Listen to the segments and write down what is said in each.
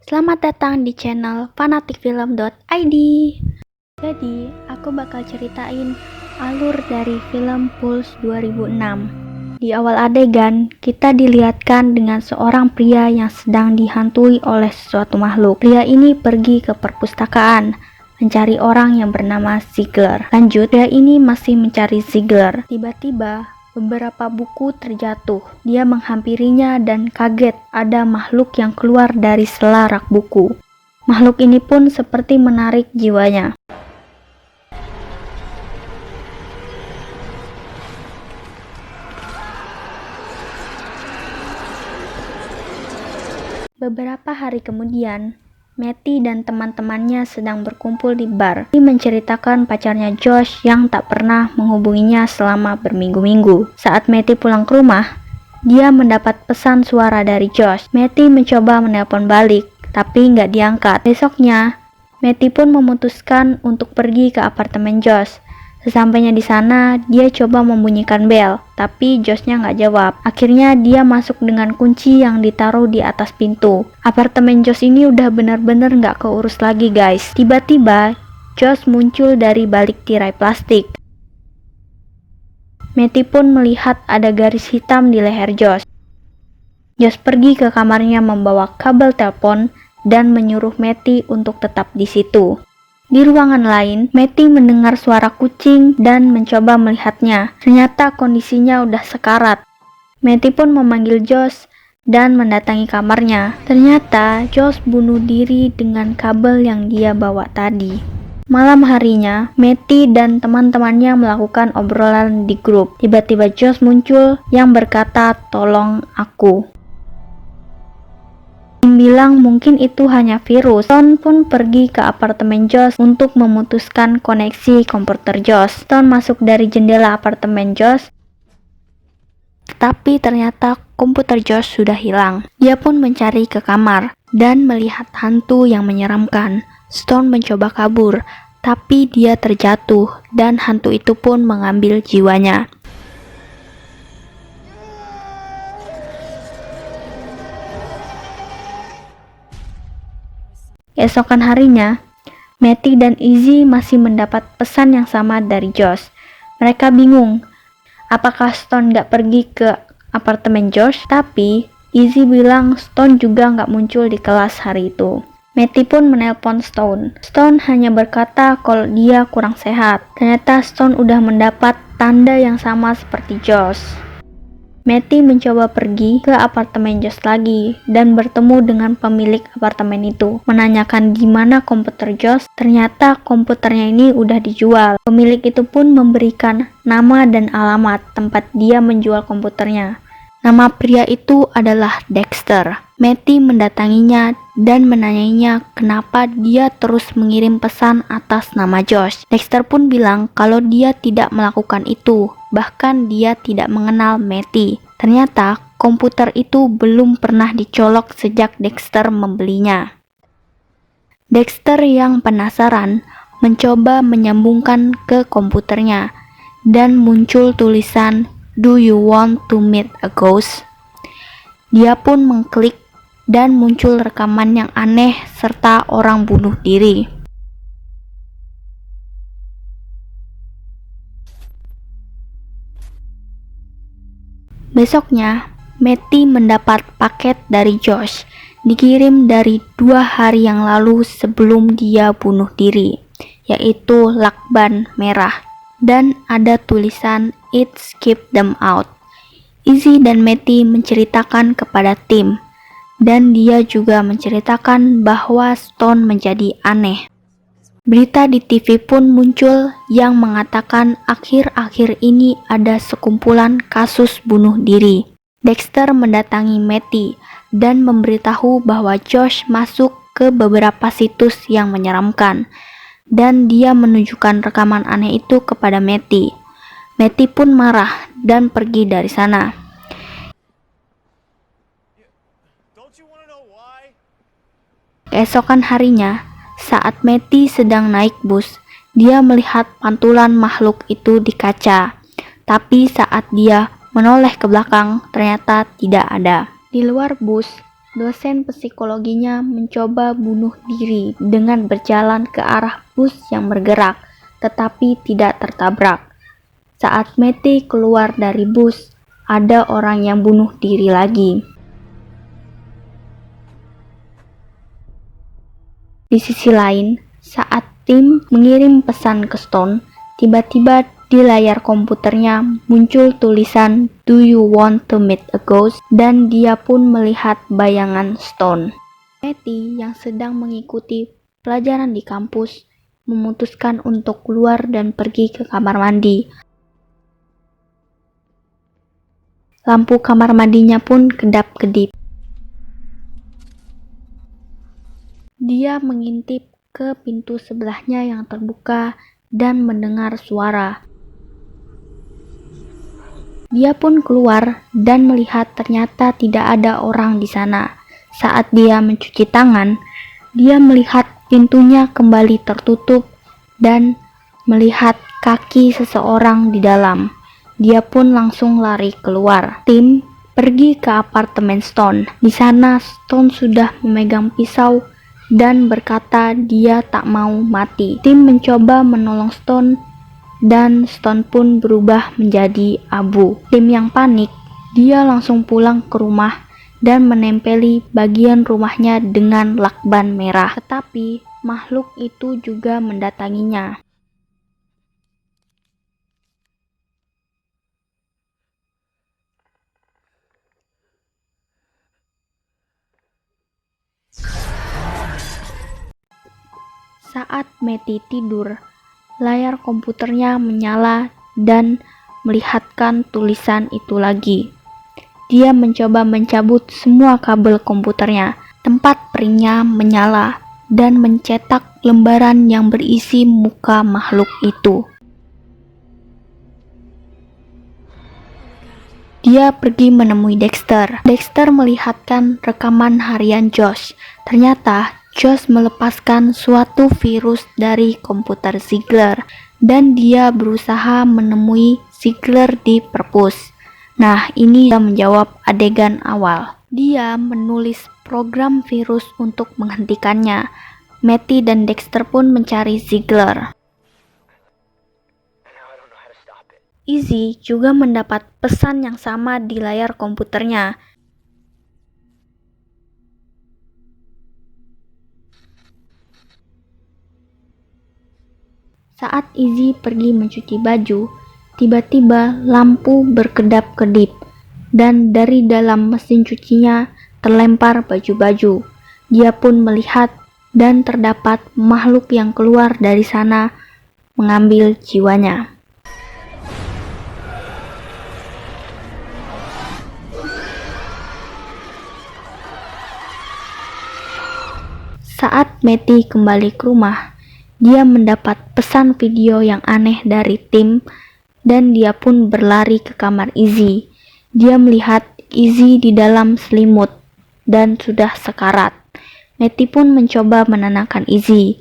Selamat datang di channel fanatikfilm.id. Jadi, aku bakal ceritain alur dari film Pulse 2006. Di awal adegan, kita dilihatkan dengan seorang pria yang sedang dihantui oleh sesuatu makhluk. Pria ini pergi ke perpustakaan, mencari orang yang bernama Ziegler. Lanjut, pria ini masih mencari Ziegler. Tiba-tiba, beberapa buku terjatuh. Dia menghampirinya dan kaget ada makhluk yang keluar dari sela rak buku. Makhluk ini pun seperti menarik jiwanya. Beberapa hari kemudian, Matty dan teman-temannya sedang berkumpul di bar. Dia menceritakan pacarnya Josh yang tak pernah menghubunginya selama berminggu-minggu. Saat Matty pulang ke rumah, dia mendapat pesan suara dari Josh. Matty mencoba menelpon balik, tapi nggak diangkat. Besoknya, Matty pun memutuskan untuk pergi ke apartemen Josh. Sesampainya di sana, dia coba membunyikan bel, tapi Joshnya nggak jawab. Akhirnya dia masuk dengan kunci yang ditaruh di atas pintu. Apartemen Josh ini udah bener-bener nggak keurus lagi guys. Tiba-tiba, Josh muncul dari balik tirai plastik. Matty pun melihat ada garis hitam di leher Josh. Josh pergi ke kamarnya membawa kabel telepon dan menyuruh Matty untuk tetap di situ. Di ruangan lain, Matty mendengar suara kucing dan mencoba melihatnya. Ternyata kondisinya udah sekarat. Matty pun memanggil Josh dan mendatangi kamarnya. Ternyata Josh bunuh diri dengan kabel yang dia bawa tadi. Malam harinya, Matty dan teman-temannya melakukan obrolan di grup. Tiba-tiba Josh muncul yang berkata, "Tolong aku." Bilang mungkin itu hanya virus. Stone pun pergi ke apartemen Josh untuk memutuskan koneksi komputer Josh. Stone masuk dari jendela apartemen Josh, tapi ternyata komputer Josh sudah hilang. Dia pun mencari ke kamar dan melihat hantu yang menyeramkan. Stone mencoba kabur, tapi dia terjatuh dan hantu itu pun mengambil jiwanya. Keesokan harinya, Matty dan Izzy masih mendapat pesan yang sama dari Josh. Mereka bingung, apakah Stone gak pergi ke apartemen Josh? Tapi Izzy bilang Stone juga gak muncul di kelas hari itu. Matty pun menelpon Stone. Stone hanya berkata kalau dia kurang sehat. Ternyata Stone udah mendapat tanda yang sama seperti Josh. Matty mencoba pergi ke apartemen Josh lagi dan bertemu dengan pemilik apartemen itu, menanyakan di mana komputer Josh. Ternyata komputernya ini udah dijual. Pemilik itu pun memberikan nama dan alamat tempat dia menjual komputernya. Nama pria itu adalah Dexter. Matty mendatanginya dan menanyainya kenapa dia terus mengirim pesan atas nama Josh. Dexter pun bilang kalau dia tidak melakukan itu, bahkan dia tidak mengenal Matty. Ternyata komputer itu belum pernah dicolok sejak Dexter membelinya. Dexter yang penasaran mencoba menyambungkan ke komputernya dan muncul tulisan, "Do you want to meet a ghost?" Dia pun mengklik dan muncul rekaman yang aneh serta orang bunuh diri. Besoknya, Matty mendapat paket dari Josh, dikirim dari 2 hari yang lalu sebelum dia bunuh diri, yaitu lakban merah, dan ada tulisan "It's keep them out." Izzy dan Matty menceritakan kepada tim, dan dia juga menceritakan bahwa Stone menjadi aneh. Berita di TV pun muncul yang mengatakan akhir-akhir ini ada sekumpulan kasus bunuh diri. Dexter mendatangi Matty dan memberitahu bahwa Josh masuk ke beberapa situs yang menyeramkan, dan dia menunjukkan rekaman aneh itu kepada Matty. Matty pun marah dan pergi dari sana. Keesokan harinya, saat Matty sedang naik bus, dia melihat pantulan makhluk itu di kaca. Tapi saat dia menoleh ke belakang, ternyata tidak ada. Di luar bus, dosen psikologinya mencoba bunuh diri dengan berjalan ke arah bus yang bergerak, tetapi tidak tertabrak. Saat Matty keluar dari bus, ada orang yang bunuh diri lagi. Di sisi lain, saat Tim mengirim pesan ke Stone, tiba-tiba di layar komputernya muncul tulisan "Do you want to meet a ghost?" dan dia pun melihat bayangan Stone. Matty yang sedang mengikuti pelajaran di kampus memutuskan untuk keluar dan pergi ke kamar mandi. Lampu kamar mandinya pun kedap-kedip. Dia mengintip ke pintu sebelahnya yang terbuka dan mendengar suara. Dia pun keluar dan melihat ternyata tidak ada orang di sana. Saat dia mencuci tangan, dia melihat pintunya kembali tertutup dan melihat kaki seseorang di dalam. Dia pun langsung lari keluar. Tim pergi ke apartemen Stone. Di sana Stone sudah memegang pisau dan berkata dia tak mau mati. Tim mencoba menolong Stone dan Stone pun berubah menjadi abu. Tim yang panik, dia langsung pulang ke rumah dan menempeli bagian rumahnya dengan lakban merah. Tetapi makhluk itu juga mendatanginya. Saat Matty tidur, layar komputernya menyala dan melihatkan tulisan itu lagi. Dia mencoba mencabut semua kabel komputernya. Tempat peringnya menyala dan mencetak lembaran yang berisi muka makhluk itu. Dia pergi menemui Dexter. Dexter melihatkan rekaman harian Josh. Ternyata Josh melepaskan suatu virus dari komputer Ziegler dan dia berusaha menemui Ziegler di perpus. Nah, ini yang menjawab adegan awal. Dia menulis program virus untuk menghentikannya. Matty dan Dexter pun mencari Ziegler. Izzy juga mendapat pesan yang sama di layar komputernya. Saat Izzy pergi mencuci baju, tiba-tiba lampu berkedap-kedip dan dari dalam mesin cucinya terlempar baju-baju. Dia pun melihat dan terdapat makhluk yang keluar dari sana mengambil jiwanya. Saat Matty kembali ke rumah, dia mendapat pesan video yang aneh dari Tim dan dia pun berlari ke kamar Izzy. Dia melihat Izzy di dalam selimut dan sudah sekarat. Matty pun mencoba menenangkan Izzy.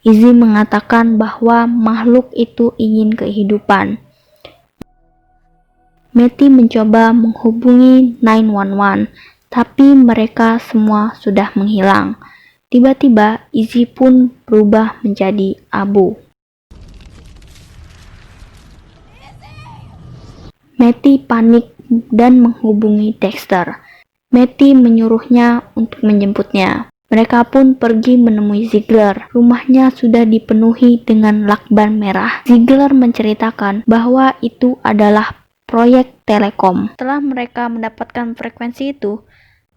Izzy mengatakan bahwa makhluk itu ingin kehidupan. Matty mencoba menghubungi 911, tapi mereka semua sudah menghilang. Tiba-tiba Izzy pun berubah menjadi abu. Matty panik dan menghubungi Dexter. Matty menyuruhnya untuk menjemputnya. Mereka pun pergi menemui Ziegler. Rumahnya sudah dipenuhi dengan lakban merah. Ziegler menceritakan bahwa itu adalah proyek telekom. Setelah mereka mendapatkan frekuensi itu,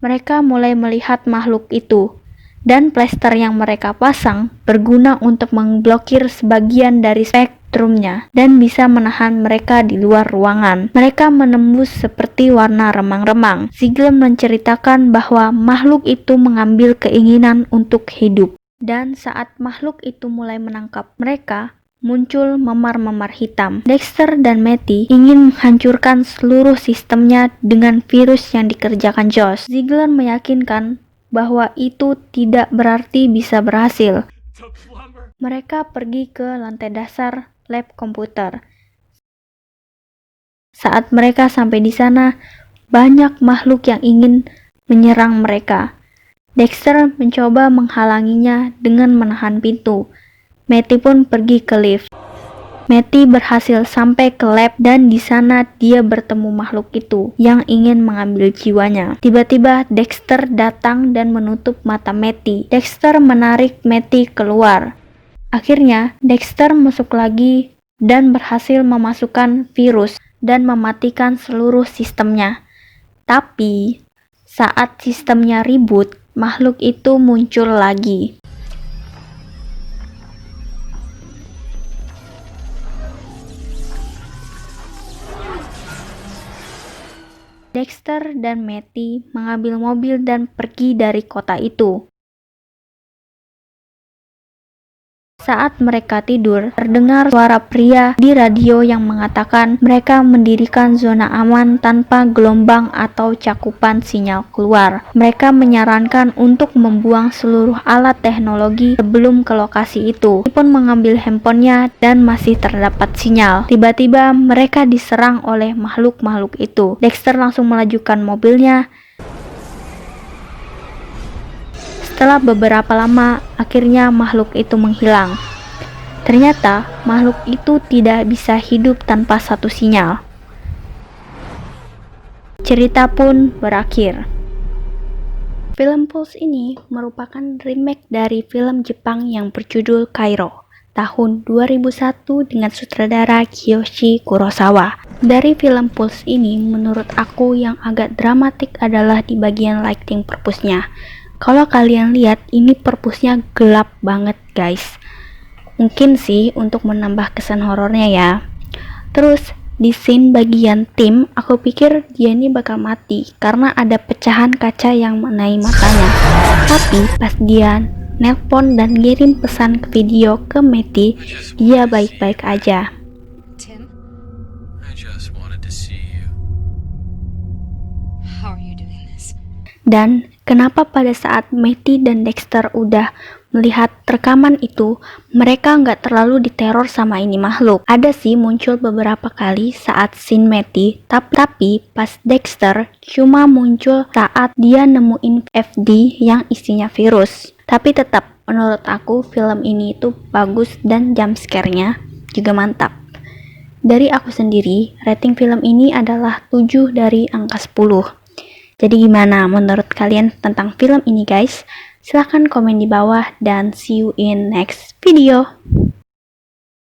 mereka mulai melihat makhluk itu. Dan plester yang mereka pasang berguna untuk memblokir sebagian dari spektrumnya dan bisa menahan mereka di luar ruangan. Mereka menembus seperti warna remang-remang. Ziegler menceritakan bahwa makhluk itu mengambil keinginan untuk hidup. Dan saat makhluk itu mulai menangkap mereka, muncul memar-memar hitam. Dexter dan Matty ingin menghancurkan seluruh sistemnya dengan virus yang dikerjakan Josh. Ziegler meyakinkan bahwa itu tidak berarti bisa berhasil. Mereka pergi ke lantai dasar lab komputer. Saat mereka sampai di sana, banyak makhluk yang ingin menyerang mereka. Dexter mencoba menghalanginya dengan menahan pintu. Matty pun pergi ke lift. Matty berhasil sampai ke lab dan di sana dia bertemu makhluk itu yang ingin mengambil jiwanya. Tiba-tiba Dexter datang dan menutup mata Matty. Dexter menarik Matty keluar. Akhirnya Dexter masuk lagi dan berhasil memasukkan virus dan mematikan seluruh sistemnya. Tapi saat sistemnya reboot, makhluk itu muncul lagi. Dexter dan Matty mengambil mobil dan pergi dari kota itu. Saat mereka tidur, terdengar suara pria di radio yang mengatakan mereka mendirikan zona aman tanpa gelombang atau cakupan sinyal keluar. Mereka menyarankan untuk membuang seluruh alat teknologi sebelum ke lokasi itu. Dia pun mengambil handphonenya dan masih terdapat sinyal. Tiba-tiba mereka diserang oleh makhluk-makhluk itu. Dexter langsung melajukan mobilnya. Setelah beberapa lama, akhirnya makhluk itu menghilang. Ternyata, makhluk itu tidak bisa hidup tanpa satu sinyal. Cerita pun berakhir. Film Pulse ini merupakan remake dari film Jepang yang berjudul Kairo, tahun 2001 dengan sutradara Kiyoshi Kurosawa. Dari film Pulse ini, menurut aku yang agak dramatik adalah di bagian lighting purpose-nya. Kalau kalian lihat, ini purpose-nya gelap banget guys. Mungkin sih untuk menambah kesan horornya ya. Terus di scene bagian tim, aku pikir dia ini bakal mati karena ada pecahan kaca yang mengenai matanya. Tapi pas dia nelpon dan ngirim pesan ke video ke Matty, dia baik-baik aja. Tim? I just wanted to see you. How are you doing this? Dan kenapa pada saat Matty dan Dexter udah melihat rekaman itu, mereka nggak terlalu diteror sama ini makhluk. Ada sih muncul beberapa kali saat scene Matty, tapi pas Dexter cuma muncul saat dia nemuin FD yang isinya virus. Tapi tetap, menurut aku film ini itu bagus dan jump scare-nya juga mantap. Dari aku sendiri, rating film ini adalah 7 dari angka 10. Jadi gimana menurut kalian tentang film ini guys? Silahkan komen di bawah dan see you in next video.